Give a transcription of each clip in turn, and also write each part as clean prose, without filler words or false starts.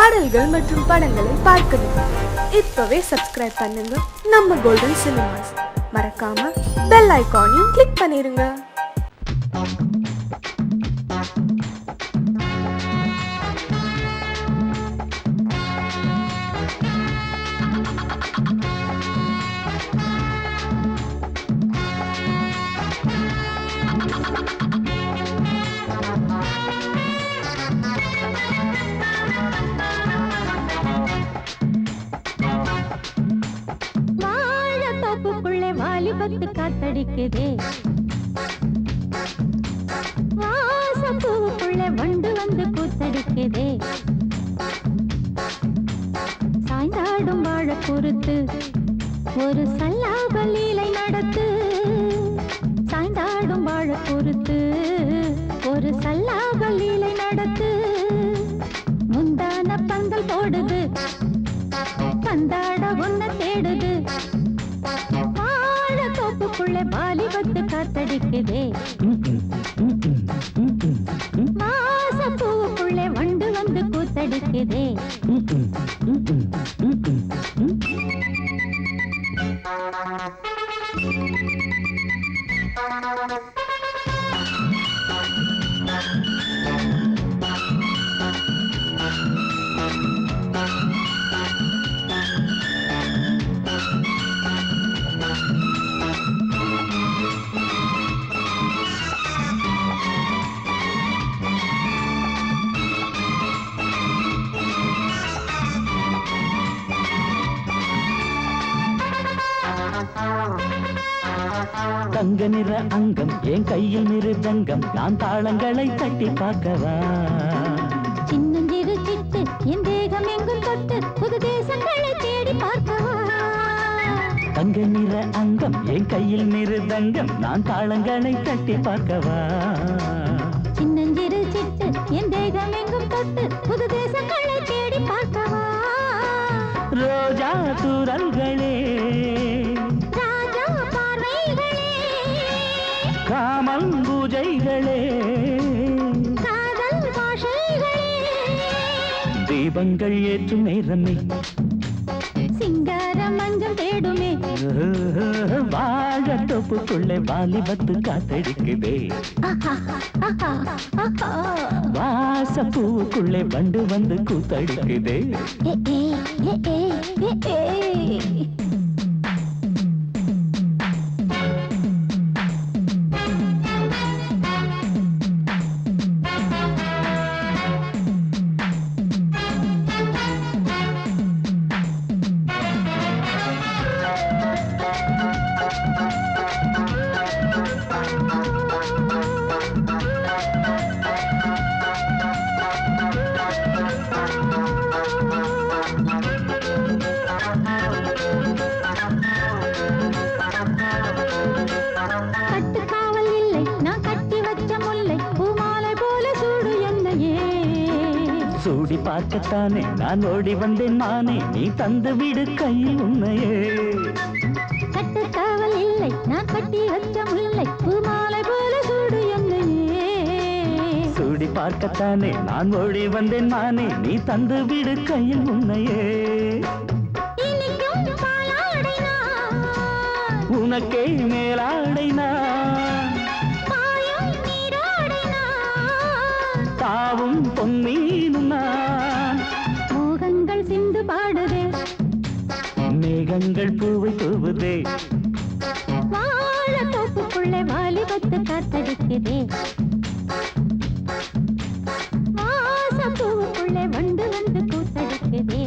பாடல்கள் மற்றும் படங்களை பார்க்கணுமா? இப்பவே சப்ஸ்கிரைப் பண்ணுங்க நம்ம கோல்டன் சினிமாஸ். மறக்காம பெல் ஐகானையும் கிளிக் பண்ணிருங்க. வாலிபத்து காத்தடிக்குதே, வாசம் பூவுக்குள்ள வண்டு வந்து கூத்தடிக்குதே, சாய்ந்தாடும் வாழ பொறுத்து ஒரு சல்லாப லீலை நடத்து, சாய்ந்தாடும் வாழ பொறுத்து ஒரு சல்லாப லீலை நடத்து, முந்தான பந்தல் போடுது பந்தாட ஒன்ன தேடுது, தோப்புக்குள்ளே வாலிபத்து காத்தடிக்குதே, மாசம் பூவுக்குள்ளே வண்டு வந்து கூத்தடிக்குதே. தங்க நிற அங்கம் என் கையில் மிருதங்கம், நான் தாளங்களை தட்டி பார்க்கவா, சின்னஞ்சிறு சிட்டு என் தேகம் எங்கும் தொட்டு புது தேசங்களை தேடி பார்க்கவா, தங்க நிற அங்கம் என் கையில் மிருதங்கம், நான் தாளங்களை தட்டி பார்க்கவா, சின்னஞ்சிறு சிட்டு என் தேகம் எங்கும் தொட்டு புது தேசங்களை தேடி பார்க்கவா, ரோஜா தூரல்களே காமல் பூஜைகளே காதல் பாஷைகளே, தீபங்கள் ஏற்றும் நேரமே சிங்கார மஞ்சள் தேடுமே, வாழ தொப்புக்குள்ளே வாலிபத்து காத்தடிக்குதே, வாச பூவுக்குள்ளே வண்டு வந்து கூத்தடிக்குதே. சூடி பார்க்கத்தானே நான் ஓடி வந்தேன் மானே, நீ தந்து விடு கையில் உன்னையே, கட்டுக்காவல் இல்லை நான் கட்டி வச்ச முல்லை பூமாலை போல சூடு என்னையே, சூடி பார்க்கத்தானே நான் ஓடி வந்தேன் மானே, நீ தந்து விடு கையில் உன்னையே, உனக்கே மேலாடை நான் தாவும் பொன்னீனும் நான், மோகங்கள் சிந்து பாடுதே மேகங்கள் பூவை தூவுதே, வாழ தோப்புக்குள்ளே வாலிபத்து காத்தடிக்குதே, வாச பூவுக்குள்ளே வண்டு வந்து கூத்தடிக்குதே,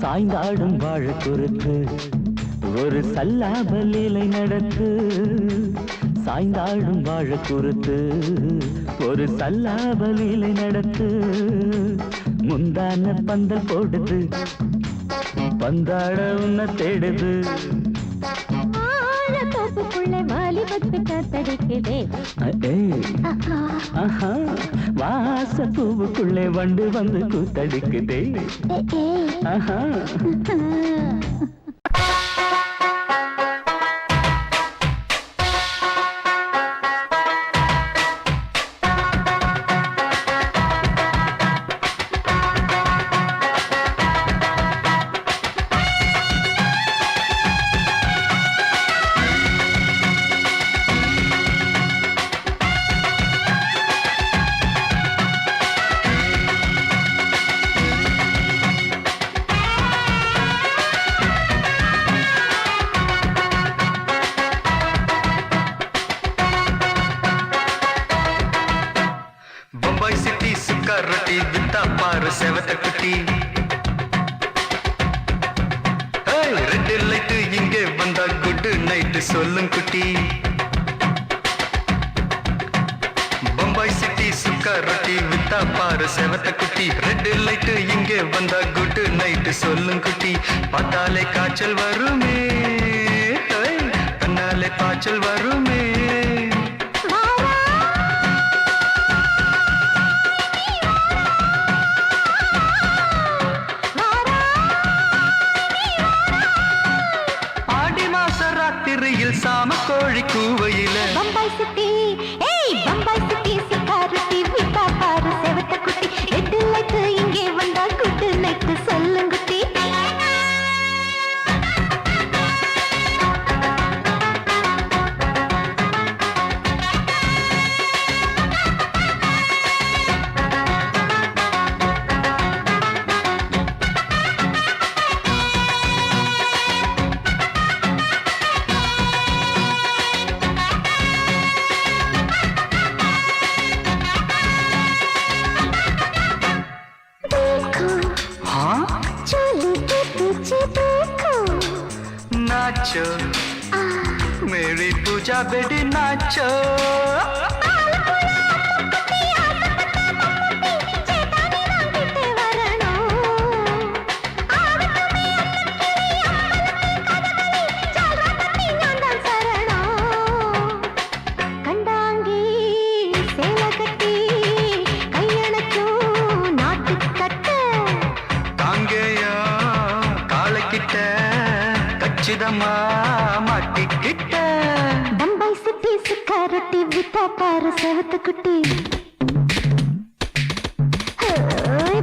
சாய்ந்தாடும் வாழ குறுக்கு ஒரு சல்லாப லீலை நடத்து, சாய்ந்தாடும் வாழ குறுத்து ஒரு சல்லாப லீலை நடத்து, முந்தான பந்தல் போடுது பந்தாட உன்ன தேடுது, வாழ தோப்புக்குள்ளே வாலிபத்து காத்தடிக்குதே, வாச பூவுக்குள்ளே வண்டு வந்து கூத்தடிக்குதே. சுக்கா ரொட்டி வித்தா பாரு செவத்த குட்டி. ரெட் லைட் இங்கே வந்தா குட் நைட் சொல்லும் குட்டி. பம்பாய் சிட்டி சுக்கா ரொட்டி வித்தா பாரு செவத்த குட்டி. ரெட் லைட் இங்கே வந்தா குட் நைட் சொல்லும் குட்டி. பார்த்தாலே காய்ச்சல் வருமே, கண்ணாலே பாய்ச்சல் வருமே. சாம கோழி கூவையில பம்பாய் சிட்டி, ஏய் பம்பாய் சிட்டி சுக்கா ரொட்டி வித்தா பாரு செவத்த குட்டி. ரெட் லைட் இங்கே வந்தா குட் நைட் சொல்லும் குட்டி. नाचो मेरी पूजा बेटी नाचो. மாட்டிக்கிட்ட பம்பாய் சிட்டி சுக்கா ரொட்டி வித்தா பாரு செவத்த குட்டி.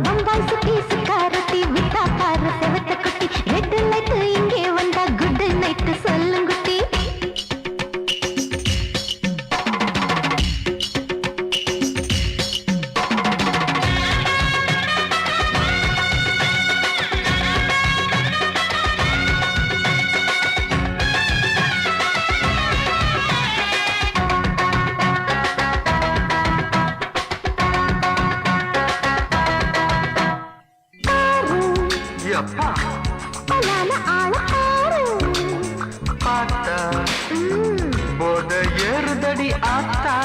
பம்பாய் சிட்டி சுக்கா ரொட்டி வித்தா பாரு செவத்த குட்டி. ரெட் லைட் இங்கே வந்தா குட் நைட் சொல்லும் குட்டி. பார்த்தா போத ஏறுதடி ஆத்தா.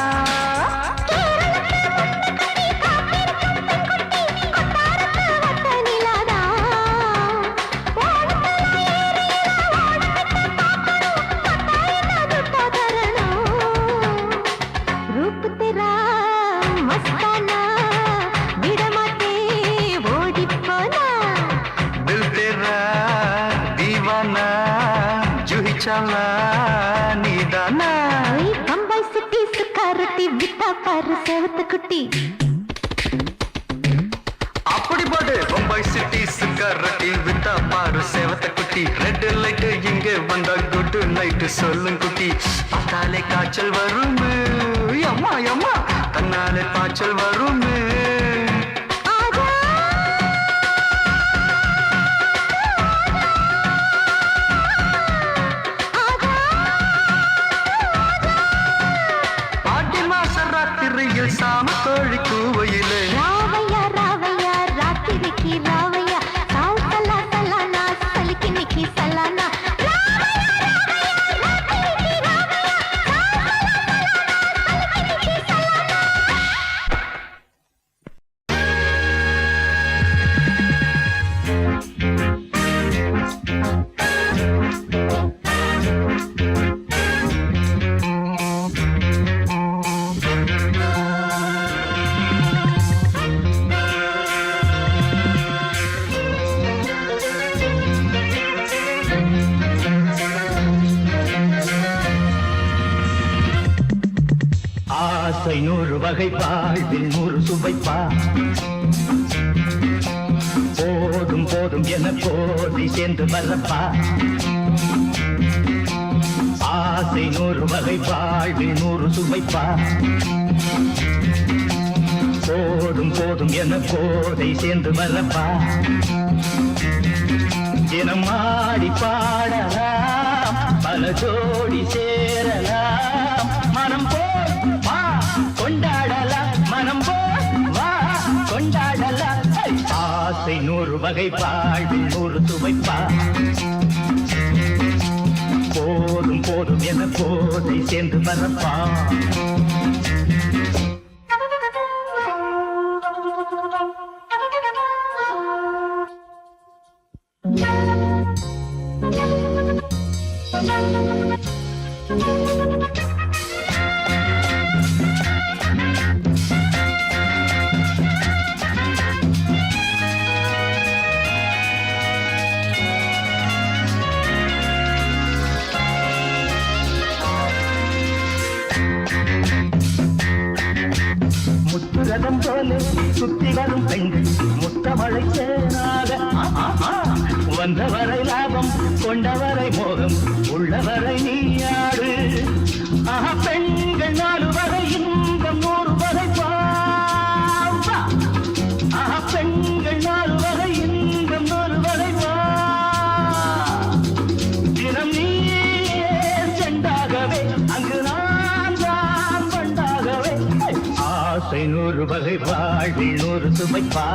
रूप तेरा मस्ताना विडमाते ओडी पोना. दिल तेरा दीवाना जूही चला नीदाना. बम्बई सिटी सुखा रोटी विता पाரு செவத்த குட்டி. அப்படி போடு பம்பாய் சிட்டி சுக்கா ரொட்டி வித்தா பாரு செவத்த குட்டி. ரெட் லைட் இங்கே வந்தா குட் நைட் சொல்லும் குட்டி. பார்த்தாலே காய்ச்சல் வருமே, அம்மா அம்மா தன்னாலே பாய்ச்சல் வருமே. ஆடி மாச ராத்திரியில் சாம கோழி கூவையிலே ராவையா ராவையா ராத்திரிக்கு ராவையா சாவு சலா சலானா சலிக்கு நிக்கி சலானா. ஆசை 100 வகை வாழ்வில் 100 சுவைப்பா. போதும் போதும் என போதை சேர்ந்து வரப்பா. ஆசை 100 வகை வாழ்வில் 100 சுவைப்பா. போதும் போதும் என போதை சேர்ந்து வரப்பா. தினம் ஆடி பாடலாம், பல ஜோடி சேரலாம். மனம் போல் வா கொண்டாடலாம், மனம் போல் வா நூறு வகை வாழ்வில் நூறு சுவைப்பா போதும் போதும் என போதை சேர்ந்து வரப்பா முத்துரதம் போல சுத்தி வரும் பெண்கள் முத்தமழை சேனாக வந்தவரை லாபம் கொண்டவரை மோகம் உள்ளவரை நீயாடு பெண்கள் 4 வரை இன்பம் 100 வரை பாவா பெண்கள் 4 வரை இன்பம் 100 வரை வா தினம் நீ செண்டாகவே அங்கு நான் தான் பண்டாகவே ஆசை 100 வகை வாழ்வில் 100 சுமைப்பா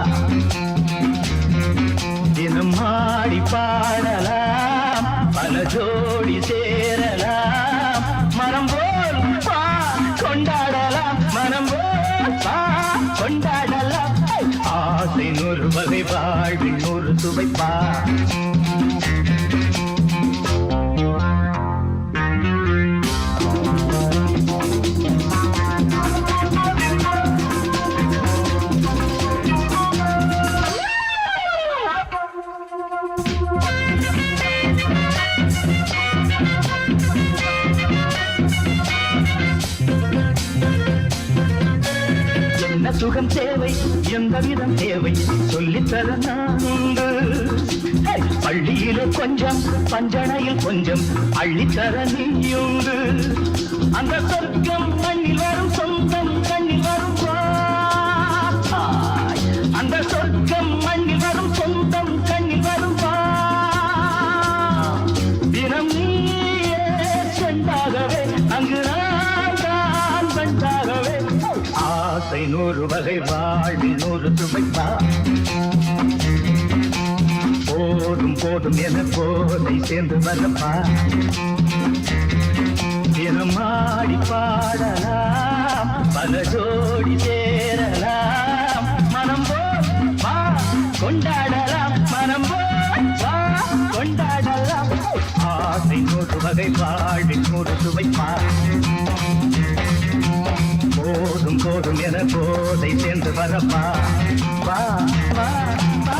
தினம் ஆடி பாடலாம் பல ஜோடி சேரலாம் மனம் போல் பா கொண்டாடலாம் மனம் போல் பா கொண்டாடலாம் ஆசை 100 வகை வாழ்வில் 100 சுவைப்பா சுகம் தேவை எந்த விதம் தேவை சொல்லித்தர நான் உண்டு பள்ளியிலே கொஞ்சம் பஞ்சனையில் கொஞ்சம் அள்ளித்தர நீயுண்டு அந்த சொர்க்கம் மண்ணில் வரும் சொந்தம் கண்ணில் வரும் அந்த சொர்க்கம் மண்ணில் வரும் சொந்தம் கண்ணில் வரும் தினம் நீயே சென்றாகவே அங்கு நான் தான் வந்தாகவே ஆசை 100 வகை வாழ்வில் 100 சுவைப்பா போதும் போதும் என போதை சேர்ந்து வரப்பா தினம் ஆடி பாடலாம் பல ஜோடி சேரலாம் மனம் போல் வா கொண்டாடலாம் மனம் போல் வா கொண்டாடலாம் ஆசை 100 வகை வாழ்வில் 100 சுவைப்பா போதும் போதும் என போதை சேர்ந்து வரப்பா வா வா வா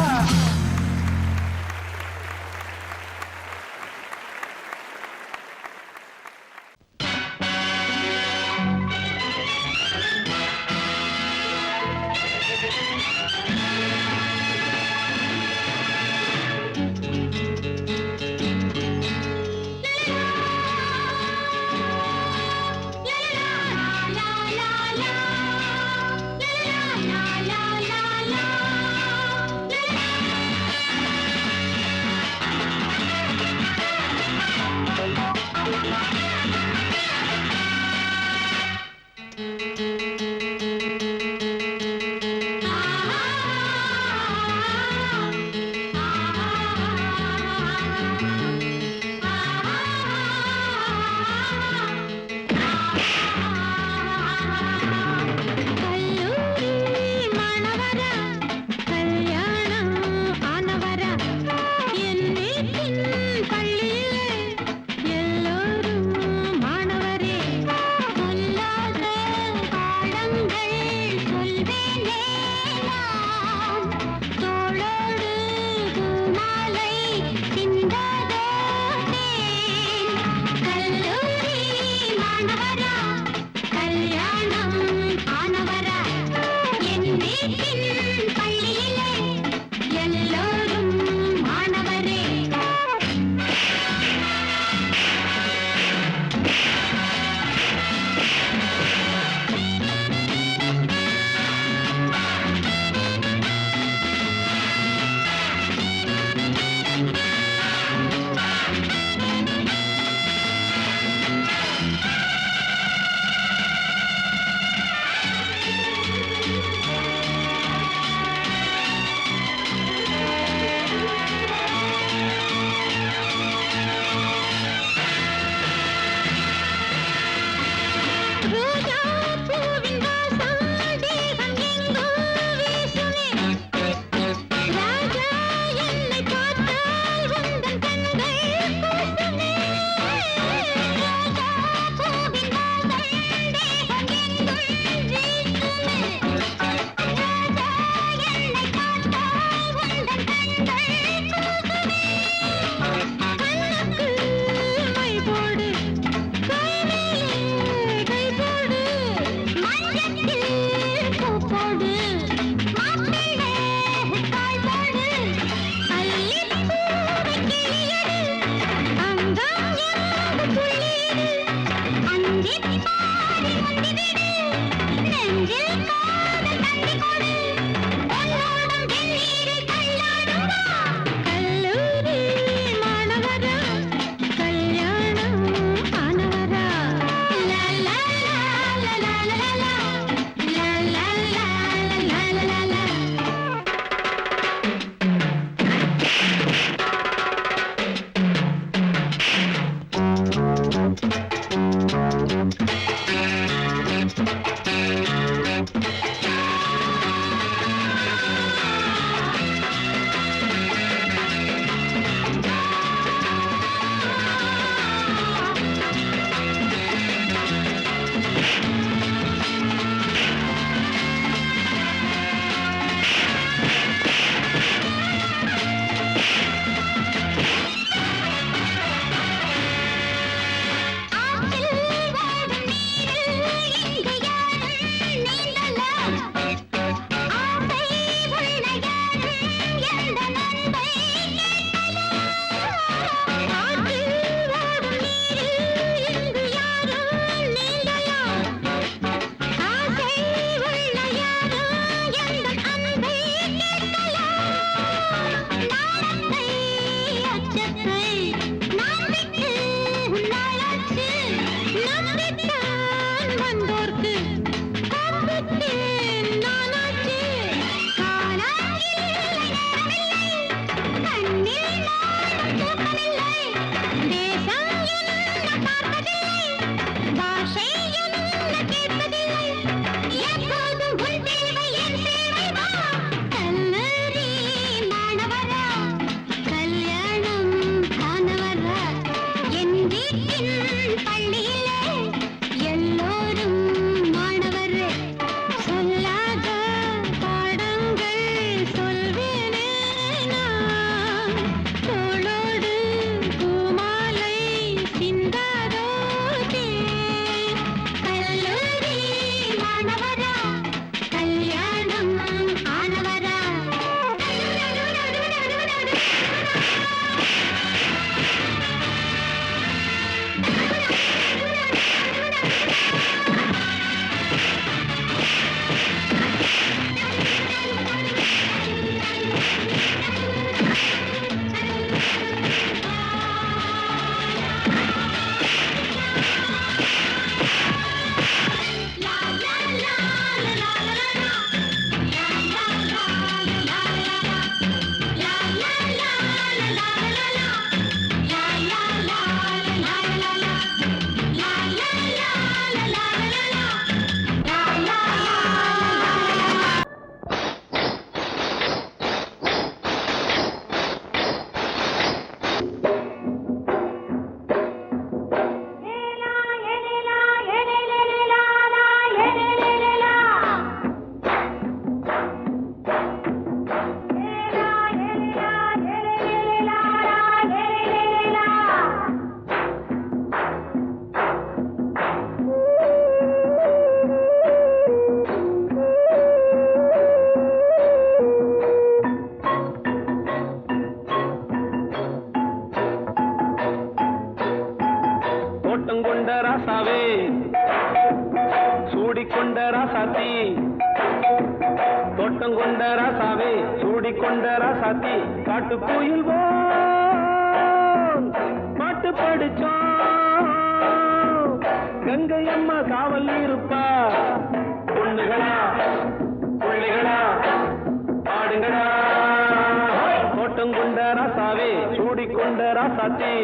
கொண்ட ராசாவே சூடிக்கொண்ட ராசாத்தி காட்டு கோயில் பாட்டு படிச்சோம் கங்கை அம்மா காவல் இருப்பா பொண்ணுகளா பிள்ளைகளா ஆடுங்களா தோட்டம் கொண்ட ராசாவே சூடிக்கொண்ட ராசாத்தி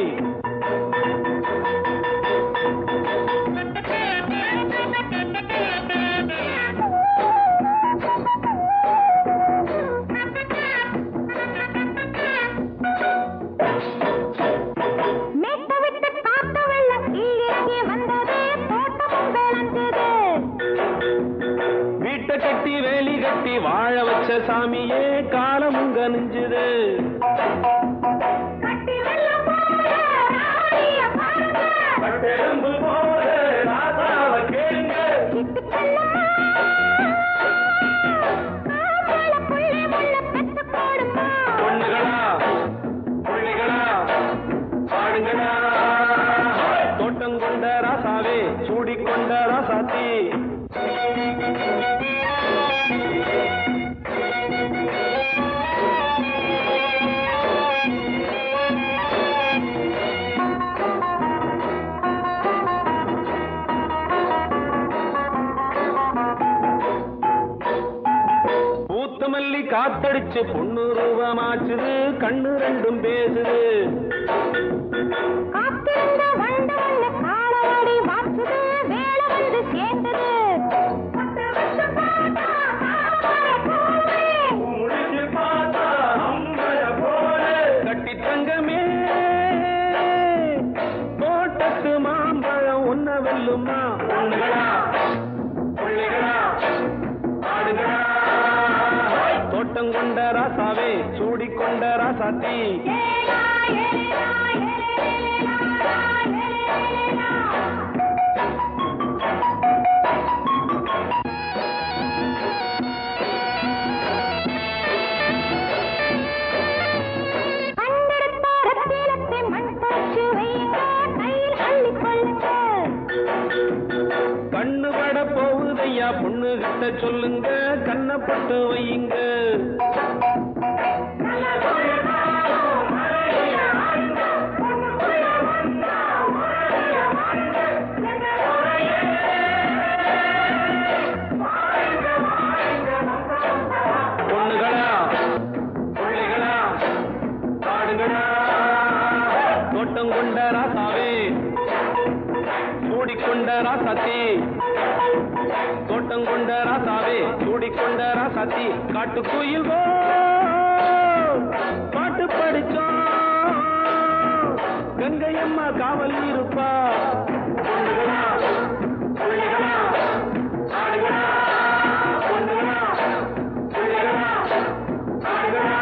கட்டி வேலி கட்டி வாழ வச்ச சாமியே காலமுங்க நெஞ்சுது பொண்ணுகளா பிள்ளைகளா பாடுங்களா தோட்டம் கொண்ட ராசாவே சூடிக்கொண்ட ராசாத்தி மல்லி காத்தடிச்சு பொண்ணு ரூபமாச்சுது கண்ணு ரெண்டும் பேசுது கட்டி தங்கமே தோட்டத்து மாம்பழம் உன்ன வெல்லுமா பொண்ணுகளா பிள்ளைகளா ஆடுகளா தோட்டம் கொண்ட ராசாவே சூடிக்கொண்ட ராசாத்தி கண்ணு பட போகுதையா பொண்ணு கிட்ட சொல்லுங்க கண்ணப்பட்டு வையுங்க பொண்ணுகளா பிள்ளைகளா பாடுங்களா தோட்டம் கொண்ட ராசாவே சூடிக்கொண்ட ராசாத்தி தோட்டம் கொண்ட ராசாவே சூடிக்கொண்ட ராசாத்தி காட்டு கோயில் பாட்டு படிச்சோம் கங்கை அம்மா காவல் இருப்பா பொண்ணுகளா பிள்ளைகளா ஆடுகளா பொண்ணுகளா பிள்ளைகளா ஆடுகளா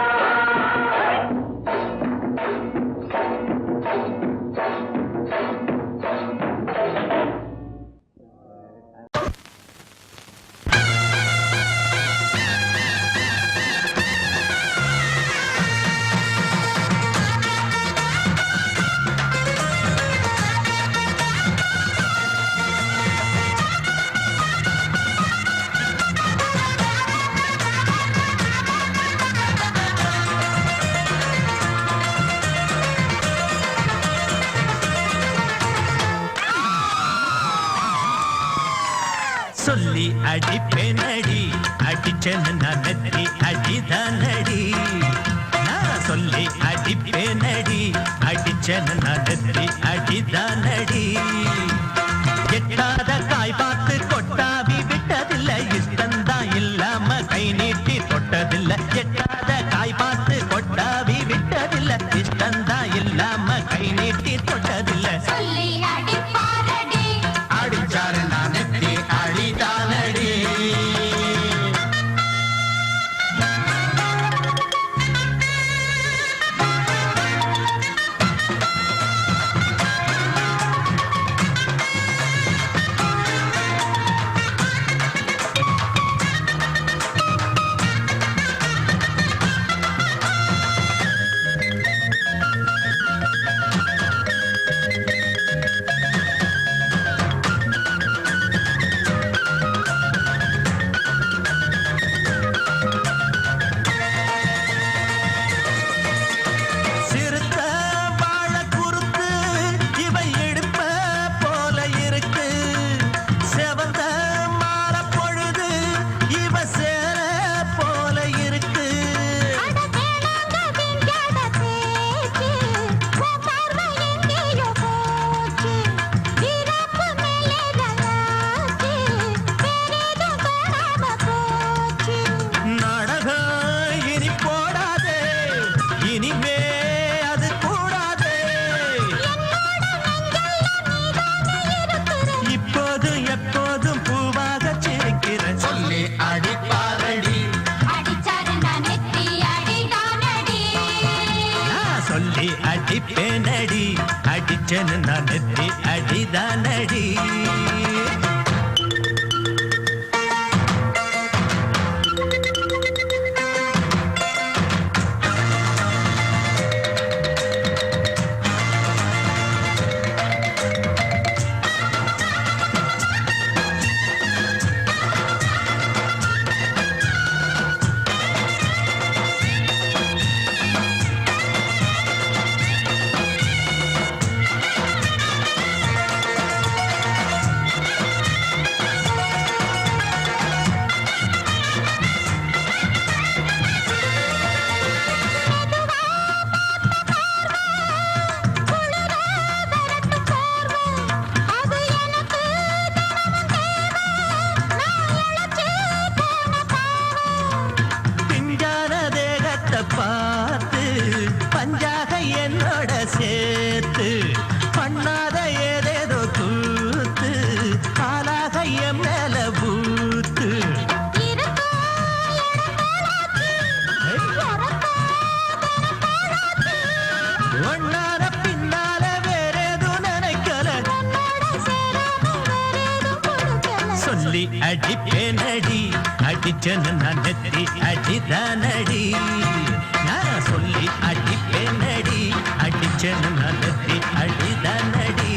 சொல்லி அடிப்பேனடி அடிச்சேன்னு நான் நெத்தி அடிதானடி நான் சொல்லி அடிப்பேனடி அடிச்சேன்னு நான் நெத்தி அடிதானடி எட்டாத காய் பார்த்து கொட்டாவி விட்டதில்லை இஷ்டந்தான் இல்லாம கை நீட்டி தொட்டதில்லை எட்டாத காய் பார்த்து கொட்டாவி விட்டதில்லை இஷ்டந்தான் இல்லாம கை நீட்டி தொட்டதில்லை அடிச்சாரு நான் நெத்தி அடிதானடி அடிப்பேனடி அடிச்சனு நான் நெத்தி அடிதானடி பார்த்து பஞ்சாக என்னோட சேர்த்து பண்ணாத ஏதேதோ கூத்து ஆளாக என் மேல பூத்து ஒன்னார பின்னால வேறேதோ நினைக்கல சொல்லி அடிப்பேனடி அடிச்சனு நான் நெத்தி அடிதானடி நான் சொல்லி அடிப்பேனடி அடிச்சனு நான் நெத்தி அடிதானடி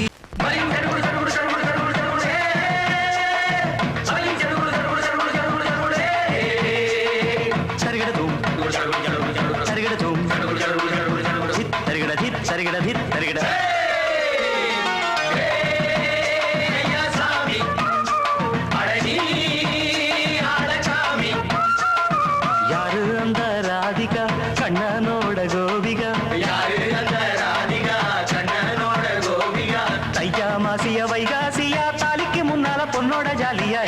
கண்ணனோட கோபிகா தையா மாசிய வைகாசியா தாலிக்கு முன்னால பொண்ணோட ஜாலியா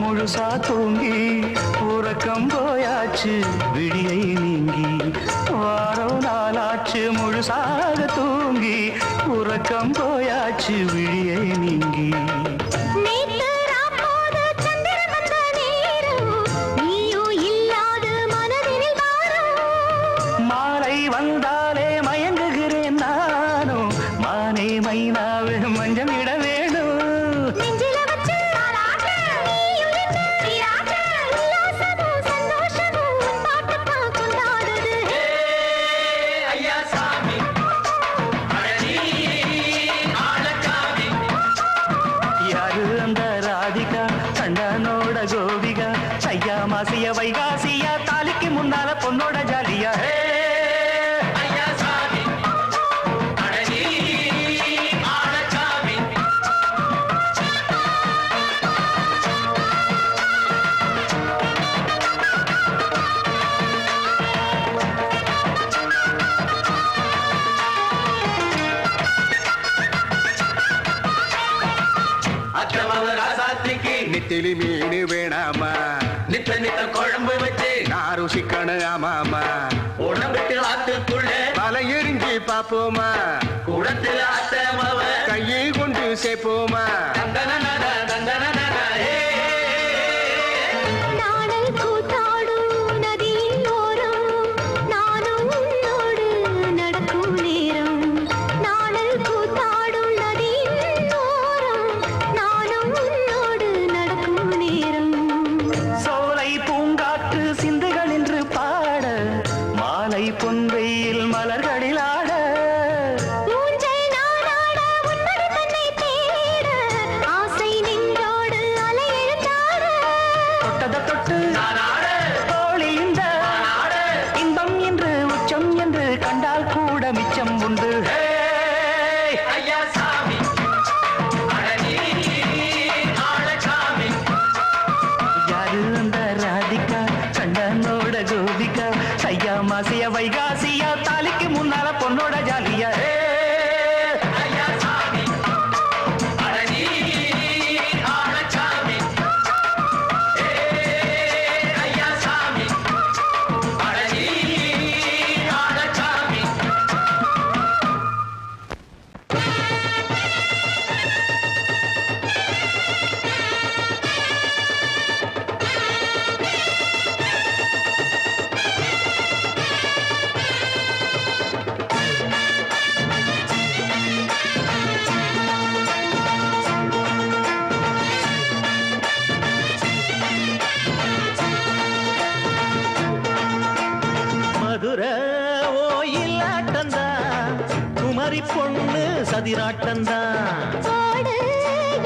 முழுசா தூங்கி உறக்கம் போயாச்சு விடியை நீங்கி வாரம் நாளாச்சு முழுசாக தூங்கி உறக்கம் போயாச்சு விடியை நீங்கி மாலை வந்தாலே மயங்குகிறேன் நானும் மானே மைனாவே மஞ்சம் இட வேணும் கண்ணனோட கோபிகா ஐயா மாசிய வைகாசியா தாலிக்கு முன்னால பொண்ணோட ஜாலியா நெத்திலி மீன் வேணாமா நித்த நித்த குழம்பு வச்சு நான் ருசிக்கணும் ஆமாமா உடம்புக்கு ஆத்துக்குள்ள பல எரிஞ்சு பாப்போமா குடத்துல ஆத்தமாவ கையை கொண்டு சேர்ப்போமா பொன்வெயில் மலர்களில் ஆட ஆசை நின்றோடு அலையெழ குமரி பொண்ணு சதிராட்டந்தான் போடு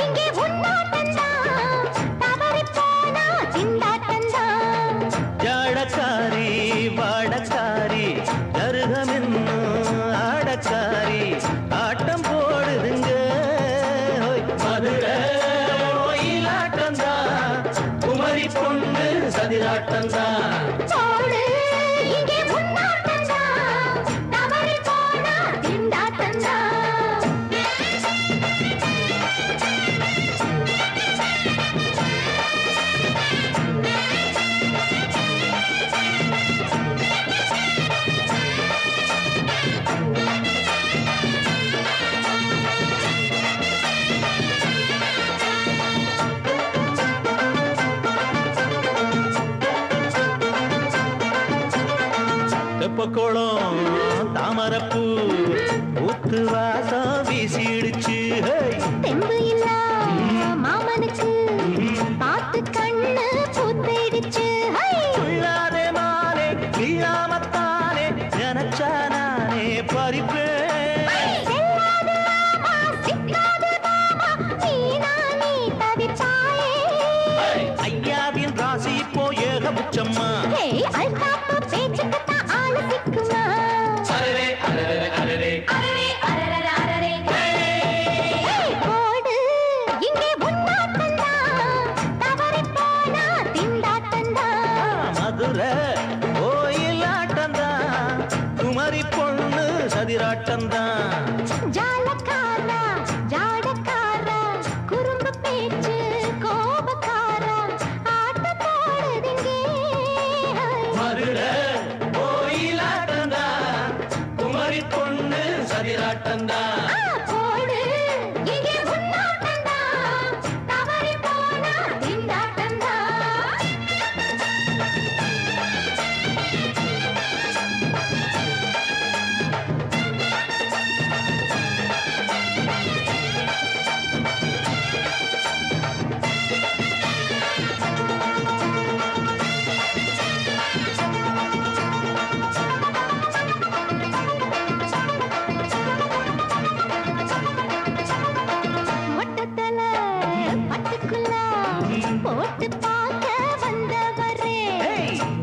இங்கே உன்னாட்டந்தான் தவறி போனா திண்டாட்டந்தான் ஜாடக்காரி வாடக்காரி கருகமென்னு ஆடக்காரி ஆட்டம் போடுதுங்க ஹோய், மதுரை கோயிலாட்டந்தான் குமரி பொண்ணு சதிராட்டந்தான் போடு இங்கே உன்னாட்டந்தான் தவறி போனா திண்டாட்டந்தான் தெப்பக்குளம் தாமரப்பூ ஊத்து வாசம் வீசிடுச்சு ஹேய். தெம்பு இல்ல மாமனுக்கு பார்த்து கண்ணு பூத்திடுச்சு ஹை! துள்ளாதே மானே வீழாமத்தானே நினைச்சா நானே பறிப்பேன் செல்லாது மாமா, சிக்காது மாமா, நீனா நீ தவிப்பாயே. ஐயாவின் ராசி இப்போ ஏகபுச்சம்மா ஹே, அல்தாப்பு பேச்சுக்குத்தான் ஆளு சிக்குமா? அரரே, அரரே. ஹே, போடு, இங்கே உன்னாட்டந்தான், தவறிப் போனா திண்டாட்டந்தான். மதுரை கோயிலாட்டந்தான் குமரி பொண்ணு சதிராட்டந்தான் ஜாலக்காரா, ஜாடக்காரா, குறும்பு பேச்சு, கோபக்காரா, ஆட்டம் போடுதிங்கே. மதுரை கோயிலாட்டந்தான் குமரி பொண்ணு சதிராட்டந்தான் போடு, இங்கே உன்னாட்டந்தான், தவறிப் போனா திண்டாட்டந்தான். மொட்டத்தல பட்டுக்குள்ள போட்டு பார்க்க வந்தவரே.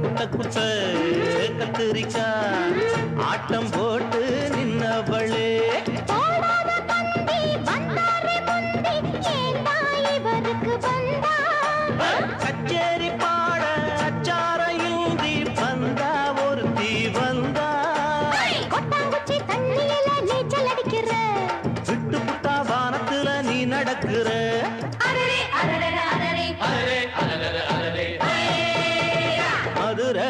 குட்ட குட்ட கத்திரிக்கா ஆட்டம் போட்டு நின்னவளே போடாத பந்தி வந்தாரே முந்தி, ஏண்டா இவருக்கு வந்தா? கச்சேரி பாட அச்சார இந்தி வந்தா ஒருத்தி வந்தா கொட்டாங்குச்சி தண்ணியில நீச்சல் அடிக்கிற. விட்டு புட்டா வானத்துல நீ நடக்கிற அரரே, அரரே, அரரே. மதுரை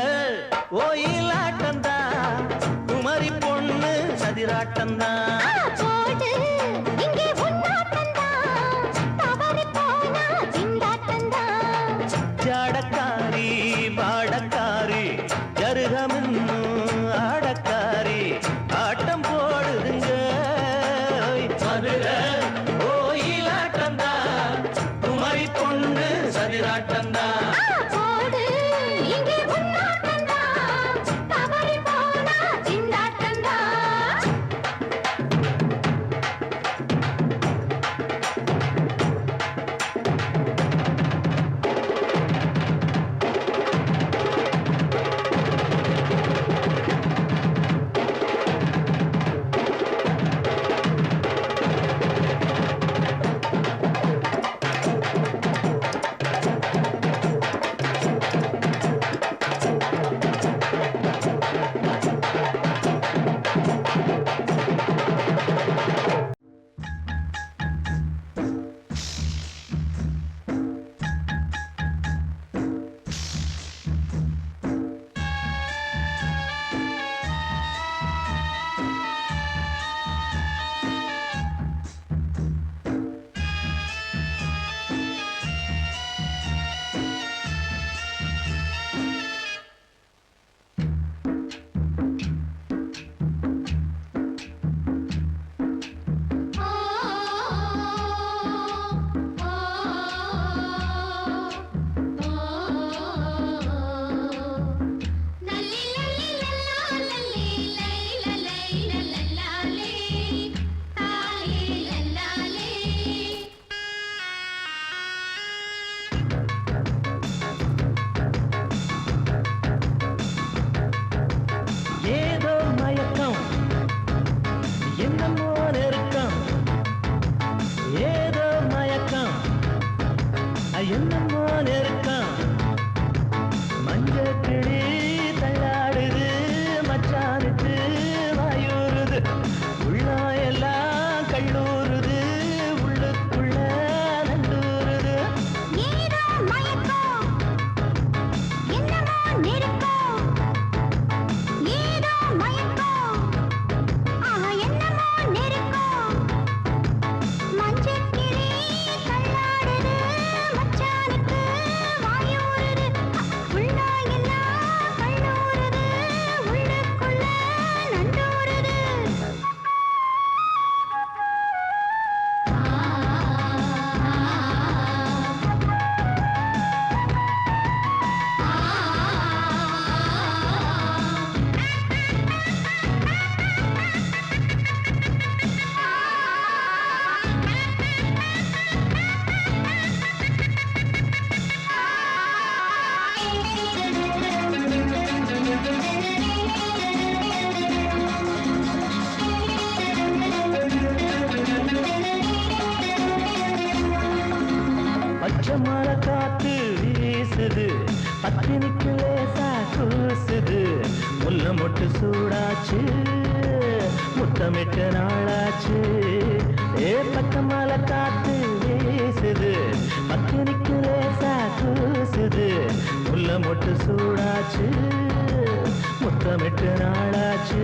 கோயிலாட்டந்தா குமரி பொண்ணு சதிராட்டந்தா போடு, இங்கே உன்னாட்டந்தான், தவறிப் போனா திண்டாட்டந்தான். ஜாடக்காரி வாடக்காரி ஜருகமின்னு ஆடக்காரி ஆட்டம் போடுதுங்க மதுரை கோயிலாட்டந்தா குமரி பொண்ணு சதிராட்டந்தா போடு, இங்கே உன்னாட்டந்தான், தவறிப் போனா திண்டாட்டந்தான். மர காத்து வீசுது பத்தினிக்கு லேசா கூசுது முல்ல மொட்டு சூடாச்சு முத்தமிட்ட நாளாச்சு ஏ பக்க மர காத்து வீசுது பத்தினிக்கு லேசா கூசுது முல்ல மொட்டு சூடாச்சு முத்தமிட்ட நாளாச்சு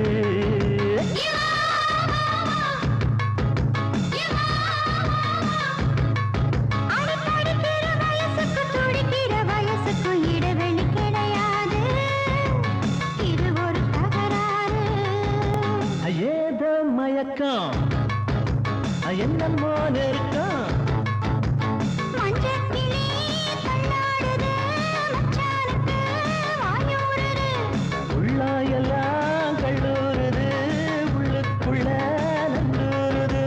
மயக்கம் என்னமோ நெருக்கம் உள்ளாயெல்லாம் கல்லூருது உள்ளுக்குள்ள நந்தூருது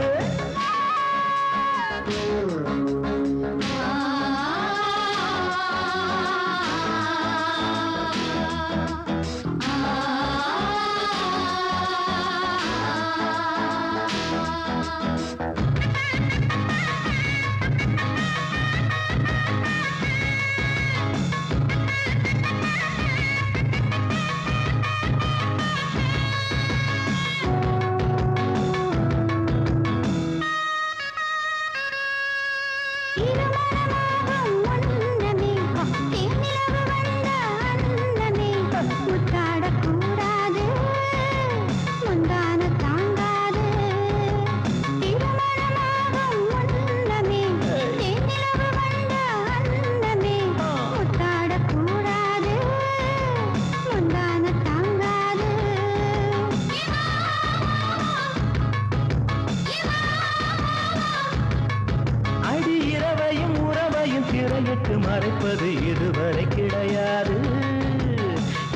திரையிட்டு மறைப்பது இதுவரை கிடையாது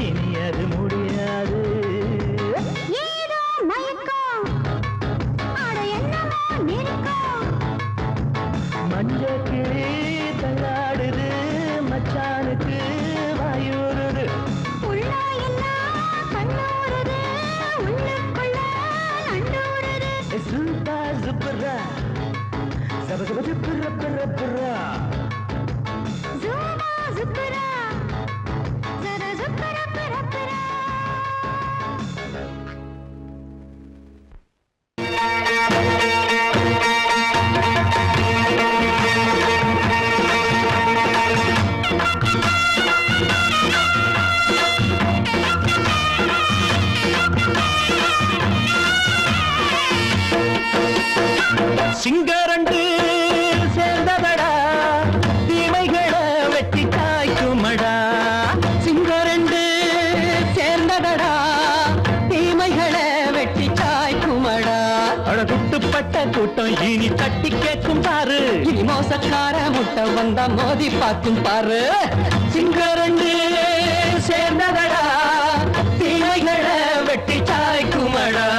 இனி அது முடியாது மஞ்ச கிளி தள்ளாடுது மச்சானுக்கு வாயூருது சுப்பா சுப்பரா சப சப சுப்பர பர பரா சிங்கரண்டு சேர்ந்ததடா தீமைகளை வெட்டி காய்க்குமடா சிங்கரண்டு சேர்ந்ததடா தீமைகளை வெட்டி காய்க்குமடா அழகுட்டுப்பட்ட கூட்டம் இனி தட்டி கேட்கும் பாரு இனி மோசக்கார முட்டை வந்தா மோதி பார்க்கும் பாரு சிங்கரண்டு சேர்ந்ததடா தீமைகளை வெட்டி காய்க்குமடா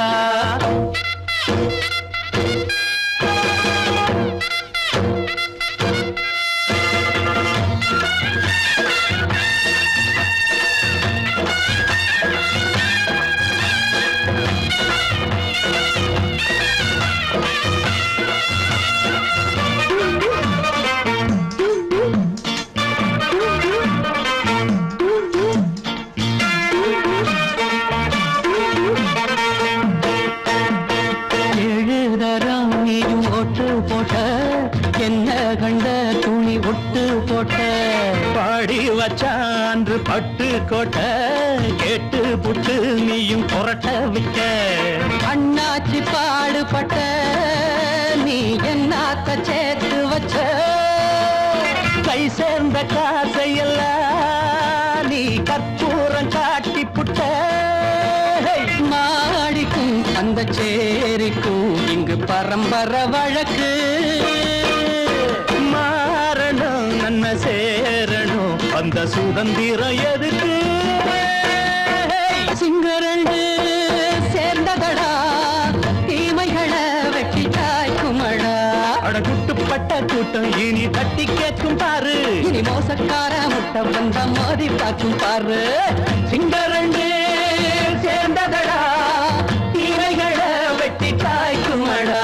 பாடி வச்சான்று பட்டு கோட்டை கேட்டு புட்டு நீயும் புரட்ட விட்ட அண்ணாச்சி பாடுபட்ட நீ என்னாத்த சேர்த்து வச்ச கை சேர்ந்த காசையெல்லாம் நீ கற்பூரம் காட்டி புட்ட மாடிக்கும் அந்த சேரிக்கும் இங்கு பரம்பரை வழக்கு மாறணும் நன்மை சேரணும் அந்த சுதந்திரம் எதுக்கு சிங்கரண்டு சேர்ந்ததடா தீமைகளை வெட்டி காய்க்குமடா அடகுட்டுப்பட்ட கூட்டம் இனி தட்டி கேட்கும் பாரு இனி மோசக்கார முட்டை வந்த மோதி பார்க்கும் பாரு சிங்கரண்டு சேர்ந்ததடா தீமைகளை வெட்டி காய்க்குமடா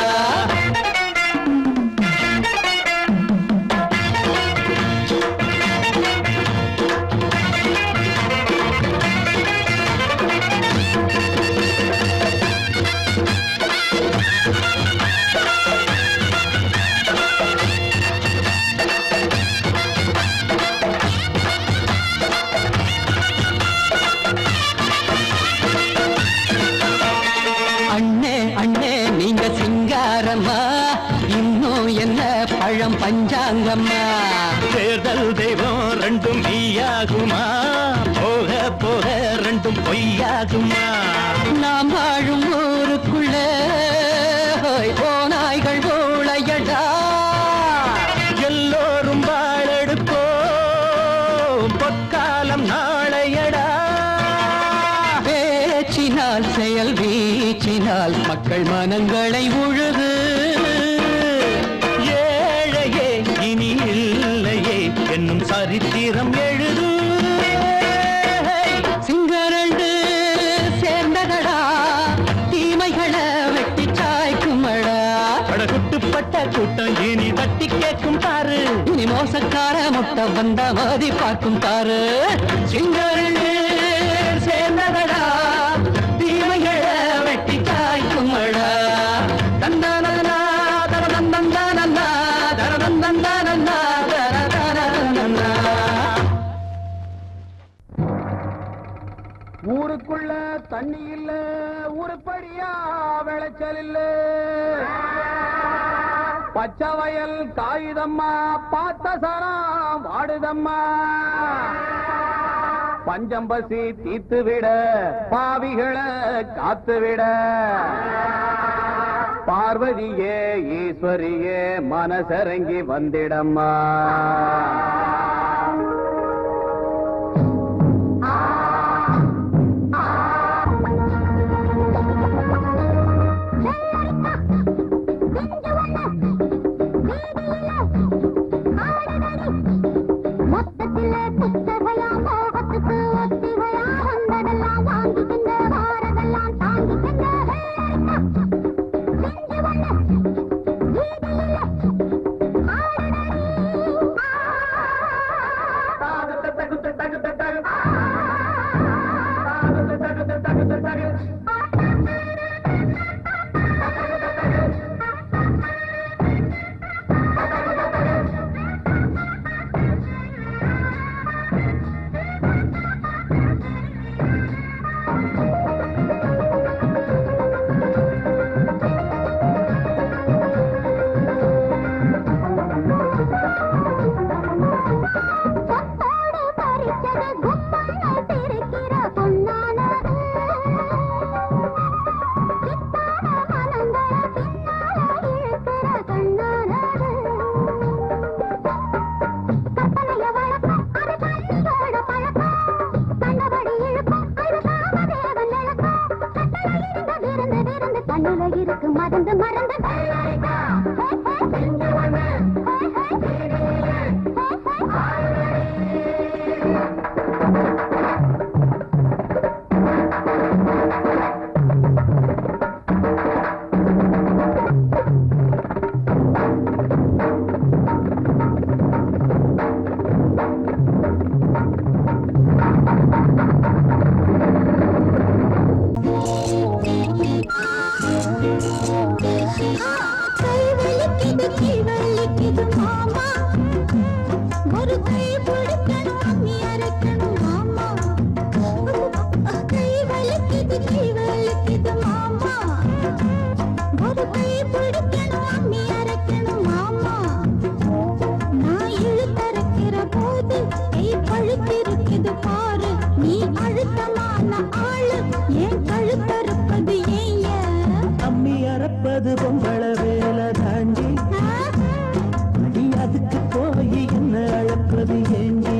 என்ன பழம் பஞ்சாங்கம்மா தேர்தல் தெய்வம் ரெண்டும் மெய்யாகுமா போக போக ரெண்டும் பொய்யாகுமா நாம் வாழும் ஊருக்குள்ள போனாய்கள் ஊழையடா எல்லோரும் வாழெடுப்போம் பொற்காலம் நாளையடா பேச்சினால் செயல் வீச்சினால் மக்கள் மனங்களை உழுது ஏழையே இனி இல்லையே என்னும் சரித்திரம் எழுது சிங்கரண்டு சேர்ந்ததடா தீமைகளை வெட்டி சாய்க்குமடா படகுட்டுப்பட்ட கூட்டம் இனி தட்டி கேட்கும் பாரு இனி மோசக்கார முட்டை வந்த மதி பார்க்கும் தாரு சிங்கரண்டு சேர்ந்ததடா தீமைகளை வெட்டி சாய்க்குமடா தந்தானனா தரதந்தந்தானன்னா தரதந்தந்தானன்னா தரதந்தந்தானன்னா ஊருக்குள்ள தண்ணி இல்ல உருப்படியா விளைச்சல் இல்ல பச்சை வயல் காயுதம்மா பார்த்த சரம் வாடுதம்மா பஞ்சம் பசி தீத்து விட பாவிகளை காத்து விட பார்வதியே ஈஸ்வரியே மனசரங்கி வந்திடம்மா மொத்தத்தில புத்தகையா மோகத்துக்கு ஒத்திகையா வந்ததெல்லாம் வாங்கிக்கின்ற வாரதெல்லாம் தாங்கிக்கின்ற செஞ்சு வந்த வீதியில கொத்தோடு பறிச்சது குப்பனை பிரிக்கிற பொன்னானது சித்தான மனங்களை பின்னால இழுக்கிற கண்ணானது கற்பனைய வழக்கம் அது கண்ணியோட பழக்கம் கண்டபடி இழுக்கும் அது காமதேவன் இழக்கம் கட்டளை இருந்து விருந்து விருந்து கண்ணுல இருக்கு மறந்து மறந்து கை வலிக்குது கை வலிக்குது மாமா ஒரு கை பிடிக்கணும் அம்மி அரைக்கணும் மாமா கை வலிக்குது மாமா ஒரு கை பிடிக்கணும் அம்மி அரைக்கணும் மாமா நான் இழுத்தரைக்கிற போது கை பழுத்திருக்குது பாரு நீ அழுத்தமான ஆளு ஏன் கழுத்தறுப்பது ஏன் அம்மி அறப்பது பொம்பள வேலை தாண்டி அடி அதுக்கு போய் என்ன அழப்பது ஏண்டி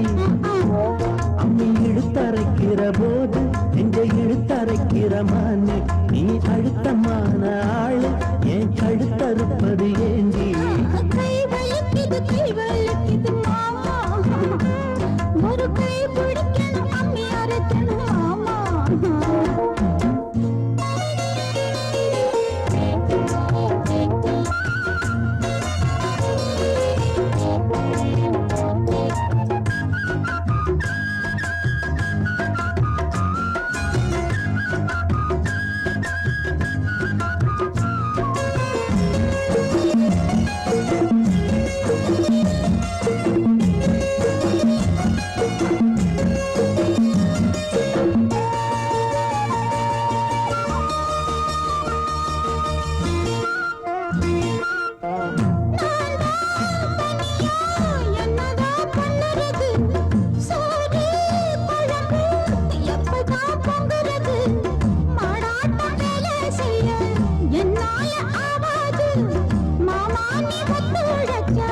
குழைச்சா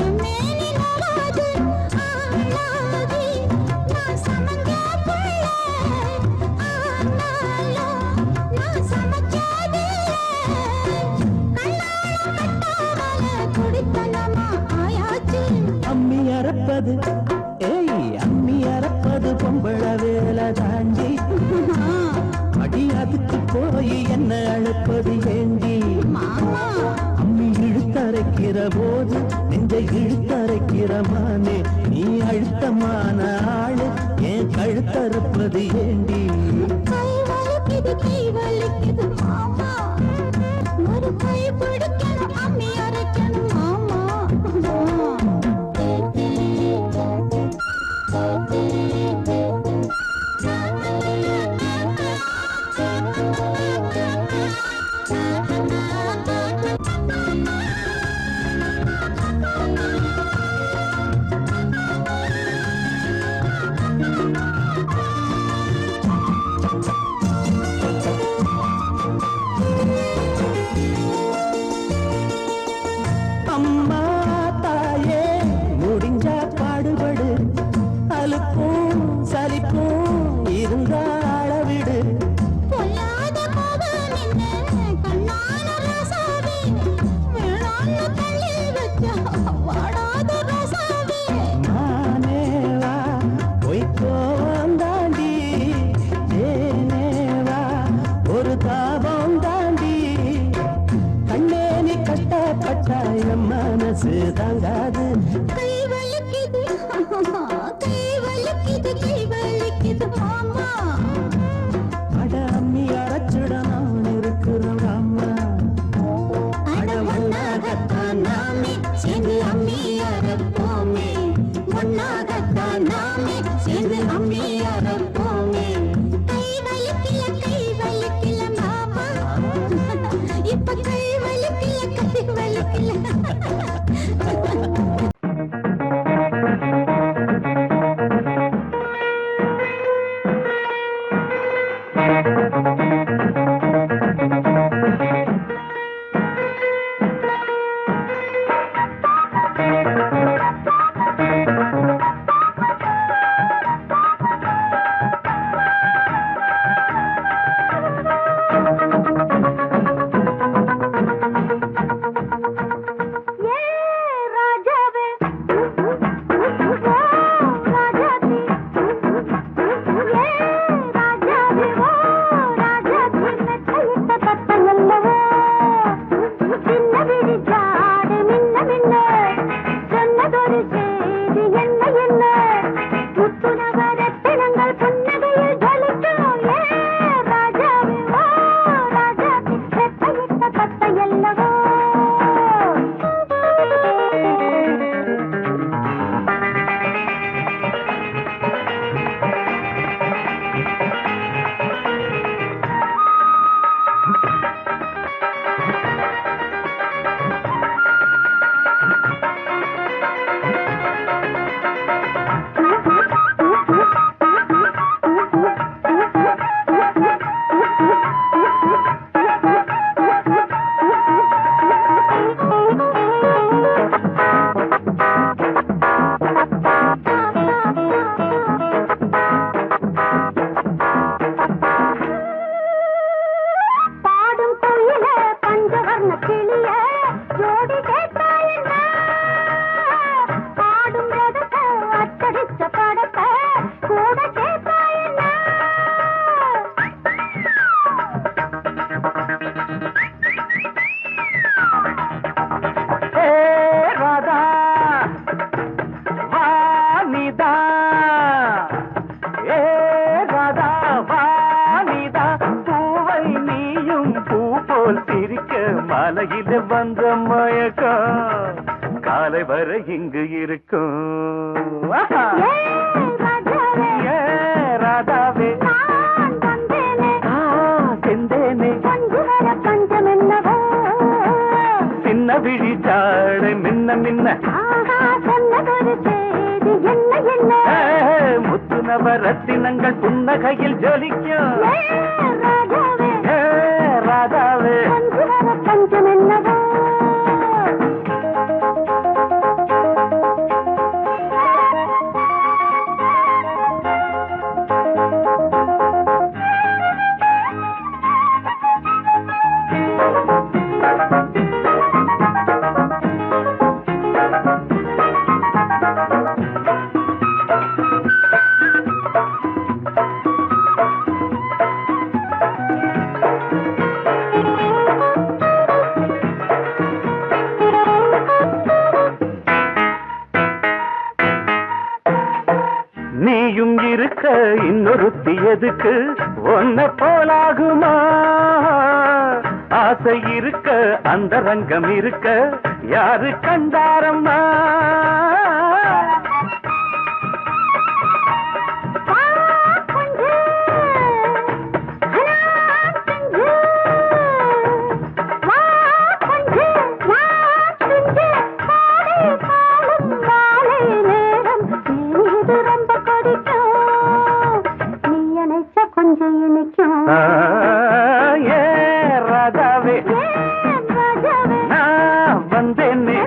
என் மேனி நோகாது. ஆளாகி நான் சமஞ்ச புள்ள. ஆனாலும் நான் சமைச்சதில்லை. கண்ணால கட்டாமல குடித்தனமா ஆயாச்சு. அம்மி அறப்பது அம்மி அறப்பது பொம்பள வேலை தாண்டி அடி அதுக்கு போய் என்ன அழைப்பது ஏண்டி மாமா அம்மி இழுத்தரைக்கிற போது நெஞ்சை இழுத்தரைக்கிற மானே நீ அழுத்தமான ஆளு ஏன் கழுத்தறுப்பது ஏண்டி கை வலிக்குது மாமா. ஒரு கை பிடிக்கணும் அம்மி அரைக்கணும் மாமா. அம்மா தாயே முடிஞ்சா பாடுபடு அலுப்பும் சலிப்பும் இருந்தா அளவிடு பொல்லாத கோபம் என்ன கண்ணான ரசாவே. வேணான்னு தள்ளி வச்சா வாடாத ரசாவே. மானேவா பொய்க்கோவம் தாண்டி ஏனேவா ஒரு தாபம் தாண்டி கண்ணே நீ கஷ்டப்பட்டா என் மனசு தாங்காது கை வலிக்குது கை வலிக்குது மாமா. அட அம்மி அரைச்சிட நான் இருக்கிறேன் அம்மா அட ஒன்னாகத்தான் நாமே சேர்ந்து அம்மி அரைப்போமே. ஒன்னாகத்தான் நாமே சேர்ந்து அம்மி அரைப்போமே. கை வலிக்கல மாமா. இப்ப கை வலிக்கல. மாலையில வந்த மயக்கம் காலை வரை இங்கு இருக்கும் ராதாவே செந்தேனே சின்ன விழி சாடை மின்ன மின்ன முத்து நவரத்தினங்கள் புன்னகையில் ஜொலிக்கும் ராதாவே நீயும் இருக்க இன்னொருத்தி எதுக்கு ஒன்ன போலாகுமா ஆசை இருக்க அந்த ரங்கம் இருக்க யாரு கண்டாரம்மா ராதாவே நான் வந்தேன்னே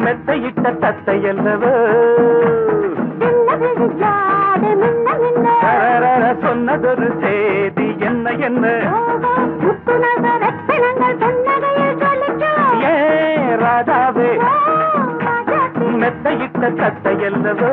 மெத்தையிட்ட தத்தையல்லவோ சொன்னதொரு செய்தி என்ன என்ன ஏ ராதாவே மெத்தையிட்ட தத்தையல்லவோ